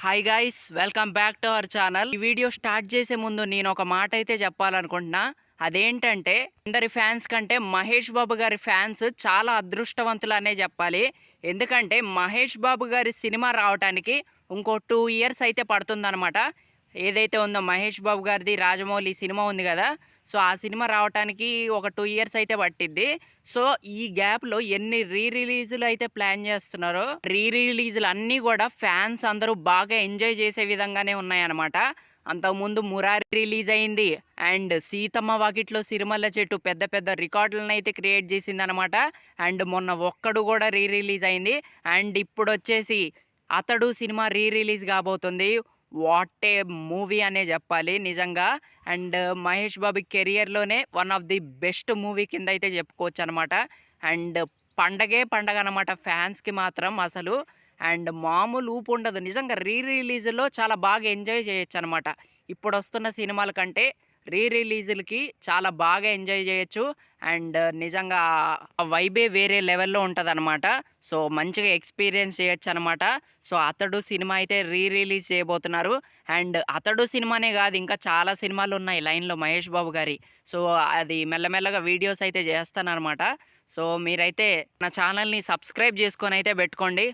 Hi guys, welcome back to our channel. ఈ video start చేసే ముందు నేను ఒక మాట అయితే చెప్పాలనుకుంటున్నా. అదేంటంటే అందరి ఫ్యాన్స్ కంటే మహేష్ బాబు గారి ఫ్యాన్స్ చాలా అదృష్టవంతులు అనే చెప్పాలి. ఎందుకంటే మహేష్ బాబు గారి సినిమా రావడానికి ఇంకో 2 ఇయర్స్ అయితే పడుతుందన్నమాట. ఏదైతే ఉందో మహేష్ బాబు గారిది రాజమౌళి సినిమా ఉంది కదా, సో ఆ సినిమా రావటానికి ఒక 2 ఇయర్స్ అయితే పట్టిద్ది. సో ఈ గ్యాప్లో ఎన్ని రీ రిలీజులు అయితే ప్లాన్ చేస్తున్నారో, రీ రిలీజులు అన్నీ కూడా ఫ్యాన్స్ అందరూ బాగా ఎంజాయ్ చేసే విధంగానే ఉన్నాయన్నమాట. అంతకుముందు మురారి రిలీజ్ అయింది, అండ్ సీతమ్మ వాకిట్లో సిరిమల్ల చెట్టు పెద్ద పెద్ద రికార్డులను అయితే క్రియేట్ చేసిందనమాట. అండ్ మొన్న ఒక్కడు కూడా రీ రిలీజ్ అయింది. అండ్ ఇప్పుడు వచ్చేసి అతడు సినిమా రీ రిలీజ్ కాబోతుంది. వాట్ ఏ మూవీ అనే చెప్పాలి నిజంగా. అండ్ మహేష్ బాబు కెరియర్లోనే one of the best movie కింద అయితే చెప్పుకోవచ్చు అనమాట. అండ్ పండగే పండగ అనమాట ఫ్యాన్స్కి మాత్రం అసలు. అండ్ మామూలు ఊపు ఉండదు నిజంగా. రీ రిలీజ్లో చాలా బాగా ఎంజాయ్ చేయొచ్చు అనమాట. ఇప్పుడు వస్తున్న సినిమాల కంటే రీ రిలీజులకి చాలా బాగా ఎంజాయ్ చేయొచ్చు. అండ్ నిజంగా ఆ వైబే వేరే లెవెల్లో ఉంటుందన్నమాట. సో మంచిగా ఎక్స్పీరియన్స్ చేయొచ్చు అనమాట. సో అతడు సినిమా అయితే రీ రిలీజ్ చేయబోతున్నారు. అండ్ అతడు సినిమానే కాదు, ఇంకా చాలా సినిమాలు ఉన్నాయి లైన్లో మహేష్ బాబు గారి. సో అది మెల్లమెల్లగా వీడియోస్ అయితే చేస్తానన్నమాట. సో మీరైతే నా ఛానల్ని సబ్స్క్రైబ్ చేసుకొని అయితే పెట్టుకోండి.